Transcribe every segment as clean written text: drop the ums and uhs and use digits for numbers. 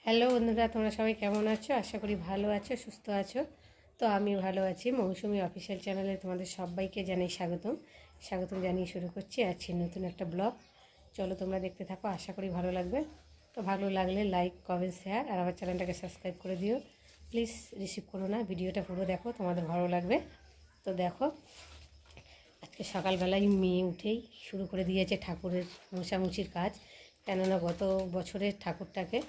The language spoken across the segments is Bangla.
হ্যালো বন্ধুরা, তোমরা সবাই কেমন আছো? আশা করি ভালো আছো, সুস্থ আছো। তো আমি ভালো আছি। মৌসুমি অফিসিয়াল চ্যানেলে তোমাদের সবাইকে জানাই স্বাগতম জানিয়ে শুরু করছি আজকে নতুন একটা ব্লগ। চলো তোমরা দেখতে থাকো, আশা করি ভালো লাগবে। তো ভালো লাগলে লাইক, কমেন্ট, শেয়ার আর আমার চ্যানেলটাকে সাবস্ক্রাইব করে দিও প্লিজ। রিসিভ করো না, ভিডিওটা পুরো দেখো, তোমাদের ভালো লাগবে। তো দেখো, আজকে সকালবেলায় মেয়ে উঠেই শুরু করে দিয়েছে ঠাকুরের মোছামুছির কাজ। কেননা গত বছরের ঠাকুরটাকে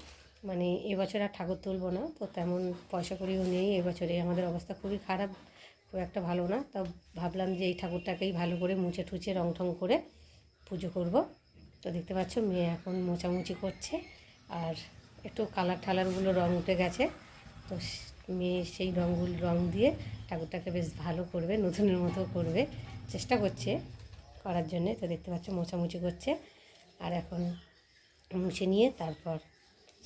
এবছর আর ঠাকুর তুলবো না, তো তেমন পয়সা করিও নেই এবছরে। আমাদের অবস্থা খুবই খারাপ, খুব একটা ভালো না। তো ভাবলাম যে এই ঠাকুরটাকেই ভালো করে মুছে টুছে রং ঠং করে পুজো করব। তো দেখতে পাচ্ছ মেয়ে এখন মোছামুছি করছে, আর একটু কালার ঠালারগুলো রং উঠে গেছে। তো মেয়ে সেই রং দিয়ে ঠাকুরটাকে বেশ ভালো করবে, নতুনের মতো করবে, চেষ্টা করছে করার জন্যে। তো দেখতে পাচ্ছ মোছামুছি করছে, আর এখন মুছে নিয়ে তারপর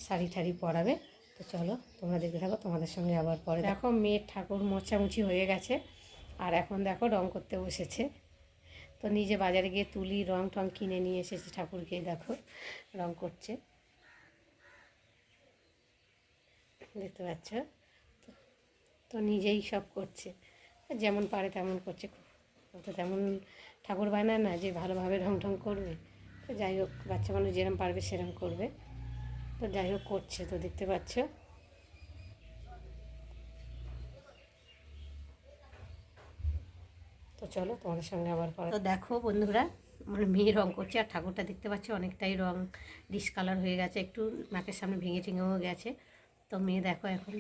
শাড়ি ঠাড়ি পরাবে। তো চলো তোমরা দেখতে থাকো, তোমাদের সঙ্গে আবার পরে। দেখো মেয়ের ঠাকুর মোছামুছি হয়ে গেছে, আর এখন দেখো রং করতে বসেছে। তো নিজে বাজারে গিয়ে তুলি রং টং কিনে নিয়ে এসেছে, ঠাকুরকে দেখো রং করছে, দেখতে পাচ্ছ। তো নিজেই সব করছে, যেমন পারে তেমন করছে। তো তেমন ঠাকুর বানায় না যে ভালোভাবে রং টং করবে। তো যাই হোক, বাচ্চা মানুষ যেরকম পারবে সেরকম করবে। তো যাই হোক করছে, তো দেখতে পাচ্ছ। তো চলো তোমাদের সঙ্গে আবার পরে। তো দেখো বন্ধুরা, মেয়ে রং করছে, আর ঠাকুরটা দেখতে পাচ্ছ অনেকটাই রং ডিসকালার হয়ে গেছে, একটু নাকের সামনে ভেঙে ঠেঙেও গেছে। তো মেয়ে দেখো এখন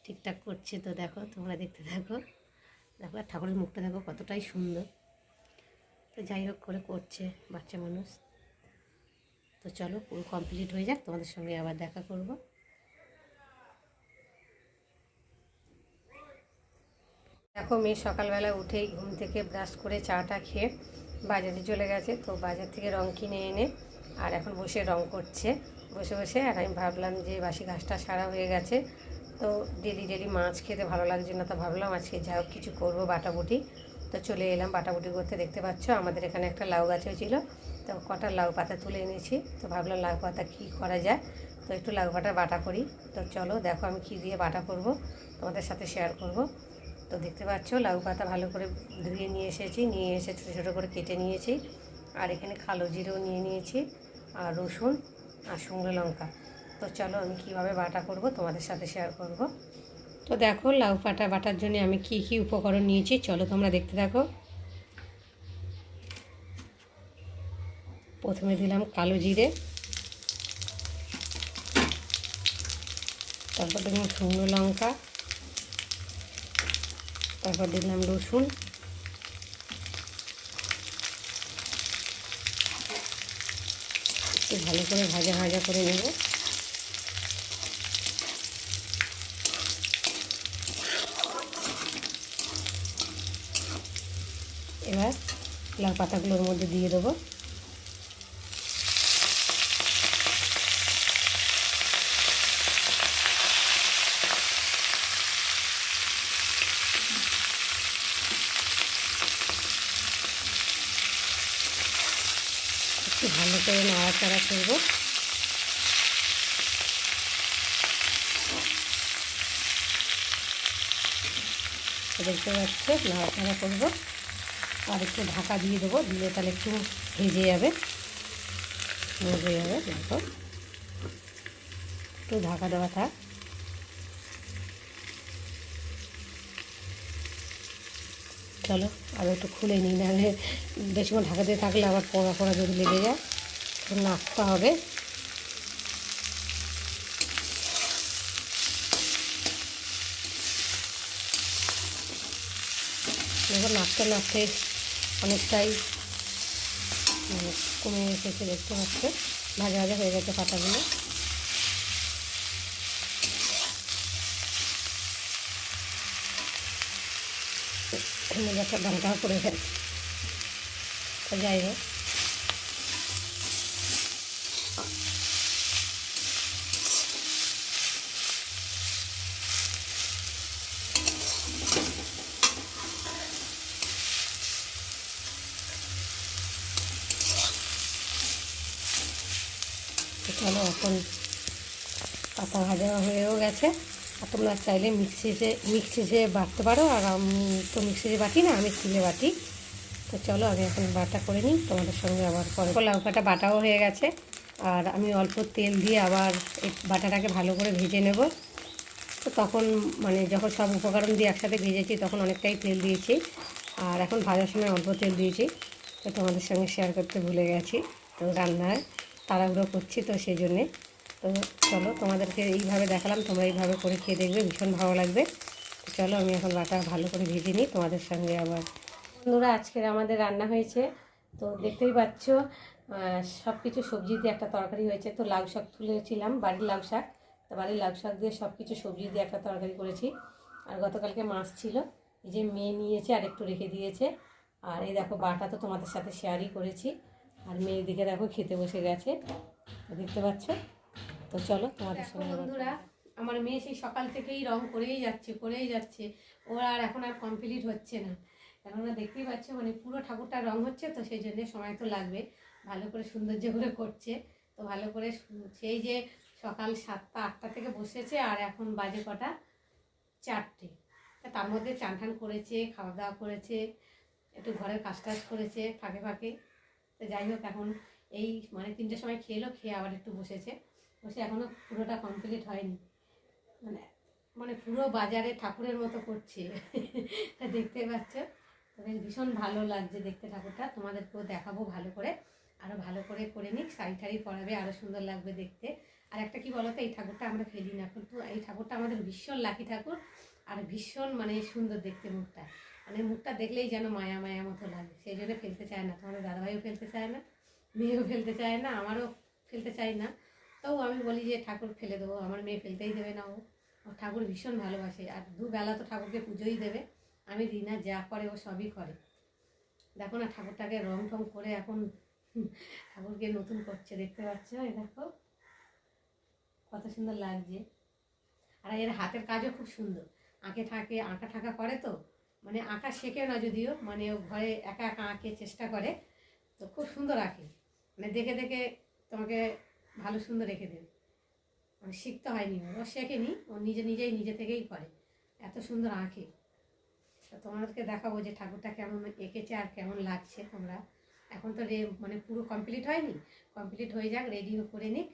ঠিকঠাক করছে। তো দেখো তোমরা দেখতে থাকো, দেখো আর ঠাকুরের মুখটা দেখো কতটাই সুন্দর। তো যাই হোক করে করছে বাচ্চা মানুষ। তো চলো পুরো কমপ্লিট হয়ে যাক, তোমাদের সঙ্গে আবার দেখা করব। দেখো মেয়ে সকালবেলা উঠেই ঘুম থেকে ব্রাশ করে চাটা খেয়ে বাজারে চলে গেছে। তো বাজার থেকে রং কিনে এনে আর এখন বসে রং করছে বসে। আর আমি ভাবলাম যে বাসি ঘাসটা সারা হয়ে গেছে, তো ডেলি মাছ খেতে ভালো লাগছে না। তো ভাবলাম আজকে যা হোক কিছু করবো, বাটাবুটি। তো চলে এলাম বাটাবুটি করতে। দেখতে পাচ্ছ আমাদের এখানে একটা লাউ গাছও ছিল, তো কটা লাউ পাতা তুলে এনেছি। তো ভাবলাম লাউ পাতা কী করা যায়, তো একটু লাউ পাতা বাটা করি। তো চলো দেখো আমি কী দিয়ে বাটা করব, তোমাদের সাথে শেয়ার করব। তো দেখতে পাচ্ছ লাউ পাতা ভালো করে ধুয়ে নিয়ে এসে ছোটো ছোটো করে কেটে নিয়েছি। আর এখানে কালো জিরেও নিয়ে নিয়েছি, আর রসুন আর শুকনো লঙ্কা। তো চলো আমি কীভাবে বাটা করব তোমাদের সাথে শেয়ার করব। তো দেখো লাউ পাতা বাটার জন্য আমি কি কি উপকরণ নিয়েছি, চলো তোমরা দেখতে থাকো। প্রথমে দিলাম কালো জিরে, তারপর দিলাম শুকনো লঙ্কা, তারপর দিলাম রসুন, একটু ভালো করে ভাজা করে নেব। এবার লাউ পাতাগুলোর মধ্যে দিয়ে দেবো। একটু ভালো করে নাড়াচাড়া করব। দেখতে পাচ্ছ নাড়াচাড়া করব, আর একটু ঢাকা দিয়ে দেবো, দিলে তাহলে একটু ভেজে যাবে। দেখো একটু ঢাকা দেওয়া থাক। চলো আর একটু খুলে নিই, নাহলে বেশিক্ষণ ঢাকা দিয়ে থাকলে আবার পোড়া যদি লেগে যায়, নাড়তে হবে। দেখো নাড়তে অনেকটাই কমে এসেছে, দেখতে পাচ্ছে ভাজা হয়ে গেছে পাতাগুলো। একটা লঙ্কা করে গেছে। তো যাই হোক চলো এখন পাতা ভাজা হয়েও গেছে। আর তোমরা চাইলে মিক্সিতে বাটতে পারো, আর আমি তো মিক্সিতে বাটি না, আমি সিলে বাটি। তো চলো আমি এখন বাটা করে নিই, তোমাদের সঙ্গে আবার পরে। লঙ্কাটা বাটাও হয়ে গেছে, আর আমি অল্প তেল দিয়ে আবার এই বাটাটাকে ভালো করে ভেজে নেব। তো তখন মানে যখন সব উপকরণ দিয়ে একসাথে ভেজেছি তখন অনেকটাই তেল দিয়েছি, আর এখন ভাজার সময় অল্প তেল দিয়েছি। তো তোমাদের সঙ্গে শেয়ার করতে ভুলে গেছি। তো রান্নায় তাড়াহুড়ো করছি, তো সেই জন্যে। তো চলো তোমাদেরকে এইভাবে দেখালাম, তোমরা এইভাবে করে খেয়ে দেখবে, ভীষণ ভালো লাগবে। তো চলো আমি এখন বাটা ভালো করে ভেজে নিই, তোমাদের সঙ্গে আবার। বন্ধুরা, আজকের আমাদের রান্না হয়েছে, তো দেখতেই পাচ্ছ সব কিছু সবজি দিয়ে একটা তরকারি হয়েছে। তো লাউ শাক তুলেছিলাম, বাড়ির লাউ শাক। তো বাড়ির লাউ শাক দিয়ে সব কিছু সবজি দিয়ে একটা তরকারি করেছি। আর গতকালকে মাছ ছিল, এই যে মেয়ে নিয়েছে আর একটু রেখে দিয়েছে। আর এই দেখো বাটা তো তোমাদের সাথে শেয়ারই করেছি। আর মেয়ের দিকে দেখো খেতে বসে গেছে, দেখতে পাচ্ছ। তো চলো তোমাদের সঙ্গে। বন্ধুরা, আমার মেয়ে সেই সকাল থেকেই রং করেই যাচ্ছে, ওর আর এখন আর কমপ্লিট হচ্ছে না। কেননা দেখতেই পাচ্ছ মানে পুরো ঠাকুরটা রং হচ্ছে, তো সেই জন্য সময় তো লাগবে। ভালো করে সৌন্দর্য করে করছে, তো ভালো করে সেই যে সকাল 7টা 8টা থেকে বসেছে, আর এখন বাজে কটা, 4টে। তার মধ্যে চান টান করেছে, খাওয়া দাওয়া করেছে, একটু ঘরের কাজ টাজ করেছে ফাঁকে ফাঁকে। তো যাই হোক, এখন এই মানে 3টের সময় খেয়ে আবার একটু বসে এখনও পুরোটা কমপ্লিট হয়নি। মানে মানে পুরো বাজারে ঠাকুরের মতো করছে দেখতে পাচ্ছ। তবে ভীষণ ভালো লাগছে দেখতে ঠাকুরটা, তোমাদেরকেও দেখাবো ভালো করে। আরও ভালো করে করে নিক, শাড়ি টাড়ি পরাবে, আরও সুন্দর লাগবে দেখতে। আর একটা কি বলতো, এই ঠাকুরটা আমরা ফেলি না, কিন্তু এই ঠাকুরটা আমাদের ভীষণ লাকি ঠাকুর। আর ভীষণ মানে সুন্দর দেখতে মুখটা, মানে মুখটা দেখলেই যেন মায়া মায়া মতো লাগে, সেই জন্য ফেলতে চায় না। তোমাদের দাদাভাইও ফেলতে চায় না, মেয়েও ফেলতে চায় না, আমারও ফেলতে চাই না। তাও আমি বলি যে ঠাকুর ফেলে দেবো, আমার মেয়ে ফেলতেই দেবে না। ও ঠাকুর ভীষণ ভালোবাসে, আর দুবেলা তো ঠাকুরকে পুজোই দেবে। আমি দিই না, যা করে ও সবই করে। দেখো না ঠাকুরটাকে রং টং করে এখন ঠাকুরকে নতুন করছে, দেখতে পাচ্ছ। এই দেখো কত সুন্দর লাগছে। আর এর হাতের কাজও খুব সুন্দর, আঁকা ঠাকা করে। তো মানে আঁকা শেখে না যদিও, মানে ও ঘরে একা একা আঁকে, চেষ্টা করে। তো খুব সুন্দর আঁকে, মানে দেখে দেখে তোমাকে ভালো সুন্দর রেখে দেবে। মানে শিখতে হয়নি, ও শেখেনি, ও নিজে থেকেই করে, এত সুন্দর আঁকে। তো তোমাদেরকে দেখাবো যে ঠাকুরটা কেমন এঁকেছে আর কেমন লাগছে। তোমরা এখন তো মানে পুরো কমপ্লিট হয়নি, কমপ্লিট হয়ে যাক, রেডিও করে নিক,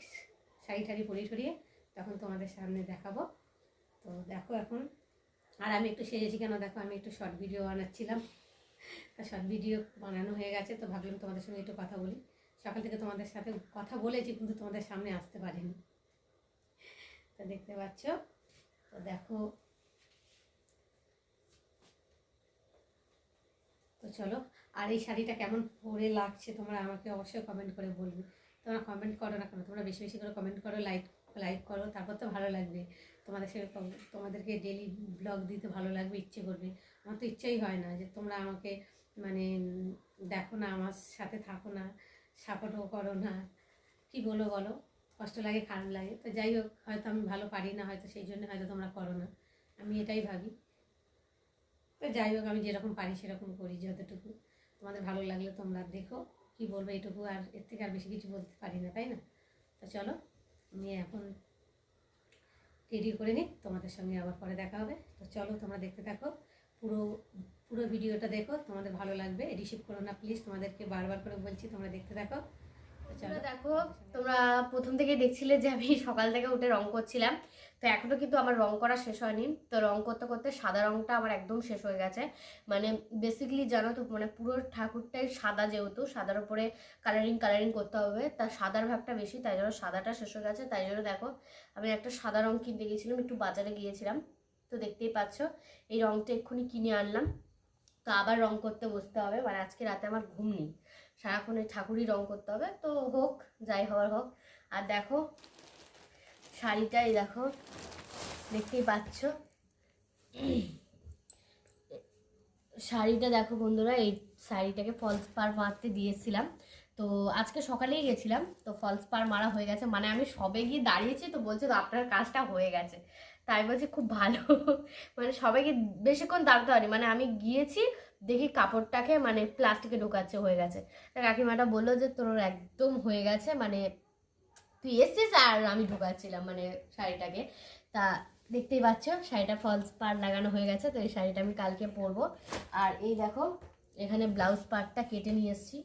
শাড়ি টাড়ি পরিয়ে তখন তোমাদের সামনে দেখাবো। তো দেখো এখন, আর আমি একটু সেজেছি কেন দেখো, আমি একটু শর্ট ভিডিও বানাচ্ছিলাম। তা শর্ট ভিডিও বানানো হয়ে গেছে, তো ভাবলাম তোমাদের সঙ্গে একটু কথা বলি। সকাল থেকে তোমাদের সাথে কথা বলেছি, কিন্তু তোমাদের সামনে আসতে পারিনি। তো দেখতে পাচ্ছ, তো দেখো। তো চলো, আর এই শাড়িটা কেমন পরে লাগছে তোমরা আমাকে অবশ্যই কমেন্ট করে বলবে। তোমরা কমেন্ট করো না কেন, তোমরা বেশি বেশি করে কমেন্ট করো, লাইক করো, তারপর তো ভালো লাগবে। তোমাদেরকে ডেলি ব্লগ দিতে ভালো লাগবে, ইচ্ছে করবে। আমার তো ইচ্ছেই হয় না যে তোমরা আমাকে মানে দেখো না, আমার সাথে থাকো না, সাপোর্টও করো না। কি বলো, কষ্ট লাগে, খারাপ লাগে। তো যাই হোক, হয়তো আমি ভালো পারি না, হয়তো সেই জন্য হয়তো তোমরা করো না, আমি এটাই ভাবি। তো যাই হোক, আমি যেরকম পারি সেরকম করি, যতটুকু তোমাদের ভালো লাগলে তোমরা দেখো। কি বলবো, এটুকু, আর এর থেকে আর বেশি কিছু বলতে পারি না, তাই না? তো চলো আমি এখন রেডি করে নিই, তোমাদের সঙ্গে আবার পরে দেখা হবে। তো চলো তোমরা দেখতে থাকো, পুরো পুরো ভিডিওটা দেখো, তোমাদের ভালো লাগবে। রিসিভ করো না প্লিজ, তোমাদেরকে বারবার করে বলছি, তোমরা দেখতে থাকো। চলো দেখো, তোমরা প্রথম থেকে দেখছিলে যে আমি সকাল থেকে উঠে রং করছিলাম। তো এখনো কিন্তু আমার রং করা শেষ হয়নি। তো রং করতে করতে সাদা রংটা আমার একদম শেষ হয়ে গেছে। মানে বেসিক্যালি জানো তো, মানে পুরো ঠাকুরটাই সাদা, যেহেতু সাদার উপরে কালারিং করতে হবে, তার সাদার ভাগটা বেশি, তাই জন্য সাদাটা শেষ হয়ে গেছে। তাই জন্য দেখো, আমি একটা সাদা রং কিনতে গিয়েছিলাম, একটু বাজারে গিয়েছিলাম। তো দেখতেই পাচ্ছ, এই রংটা এক্ষুনি কিনে আনলাম। তো আবার রং করতে বসতে হবে, মানে আজকে রাতে আমার ঘুম নেই, সারাক্ষণ এই ঠাকুরই রং করতে হবে। তো হোক, যাই হওয়ার হোক। আর দেখো শাড়িটাই দেখো, দেখতেই পাচ্ছ শাড়িটা দেখো বন্ধুরা, এই শাড়িটাকে ফলস পার মারতে দিয়েছিলাম। তো আজকে সকালেই গেছিলাম, তো ফলস পার মারা হয়ে গেছে। মানে আমি সবে গিয়ে দাঁড়িয়েছি, তো বলছে তো আপনার কাজটা হয়ে গেছে। তাই বলছি খুব ভালো মানে সবাইকে বেশিক্ষণ দাঁড়াতে পারি, মানে আমি গিয়েছি দেখি কাপড়টাকে মানে প্লাস্টিকে ঢোকাচ্ছে, হয়ে গেছে। তা কাকিমাটা বললো যে তোর একদম হয়ে গেছে, মানে তুই এসছিস আর আমি ঢুকাচ্ছিলাম মানে শাড়িটাকে। তা দেখতেই পাচ্ছ শাড়িটা ফলস পাড় লাগানো হয়ে গেছে, তো এই শাড়িটা আমি কালকে পরবো। আর এই দেখো এখানে ব্লাউজ পার্টটা কেটে নিয়ে এসেছি,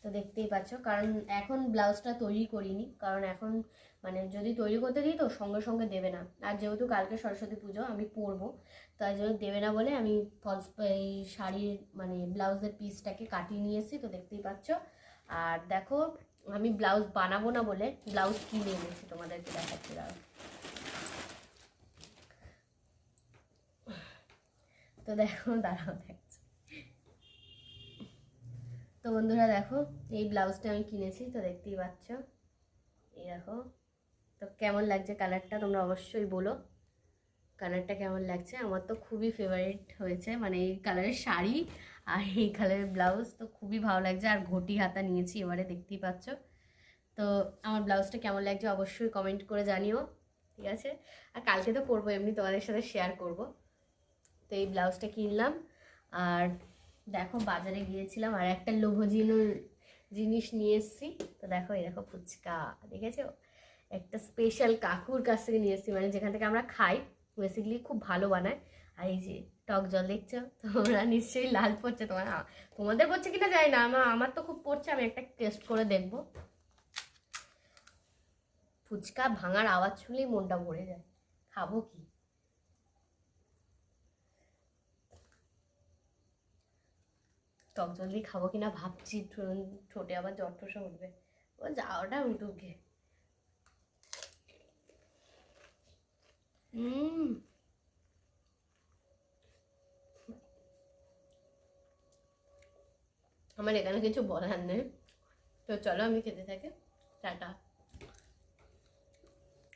তো দেখতেই পাচ্ছ। কারণ এখন ব্লাউজটা তৈরি করিনি, কারণ এখন মানে যদি তৈরি করতে দিই তো সঙ্গে সঙ্গে দেবে না, আর যেহেতু কালকে সরস্বতী পুজো আমি পরবো, তাই জন্য দেবে না বলে আমি ফলস এই শাড়ির মানে ব্লাউজের পিসটাকে কাটিয়ে নিয়ে এসেছি, তো দেখতেই পাচ্ছ। আর দেখো আমি ব্লাউজ বানাবো না বলে ব্লাউজ কিনে এনেছি, তোমাদেরকে দেখাচ্ছি দাঁড়াও। তো দেখো দাঁড়াও দেখছি। তো বন্ধুরা দেখো এই ব্লাউজটা আমি কিনেছি, তো দেখতেই পাচ্ছ। এই দেখো, তো কেমন লাগছে কালারটা তোমরা অবশ্যই বলো, কালারটা কেমন লাগছে। আমার তো খুবই ফেভারিট হয়েছে, মানে এই কালারের শাড়ি আর এই কালারের ব্লাউজ তো খুবই ভালো লাগছে। আর ঘটি হাতা নিয়েছি এবারে, দেখতেই পাচ্ছ। তো আমার ব্লাউজটা কেমন লাগছে অবশ্যই কমেন্ট করে জানিও, ঠিক আছে। আর কালকে তো পরবো, এমনি তোমাদের সাথে শেয়ার করব। তো এই ব্লাউজটা কিনলাম। আর দেখো বাজারে গিয়েছিলাম আর একটা লোভনীয় জিনিস নিয়ে এসেছি। তো দেখো এই দেখো ফুচকা, দেখেছো? একটা স্পেশাল কাকুর কাছ থেকে নিয়ে এসেছি, মানে যেখান থেকে আমরা খাই, বেসিক্যালি খুব ভালো বানায়। আর এই যে টক জল দেখছো, তোমরা নিশ্চয়ই লাল পড়ছে, তোমাদের পড়ছে কিনা জানি না, আমার তো খুব পড়ছে। আমি একটা টেস্ট করে দেখবো। ফুচকা ভাঙার আওয়াজ শুনলেই মনটা ভরে যায়, খাবো কি। টক জল দিয়ে খাবো কিনা ভাবছি, ঠোঁটে আবার জ্বর ঠসা উঠবে। ও যাওয়াটা উঠুক গে। আমার এখানে কিছু বলার নেই, তো চলো আমি খেতে থাকি। টাটা।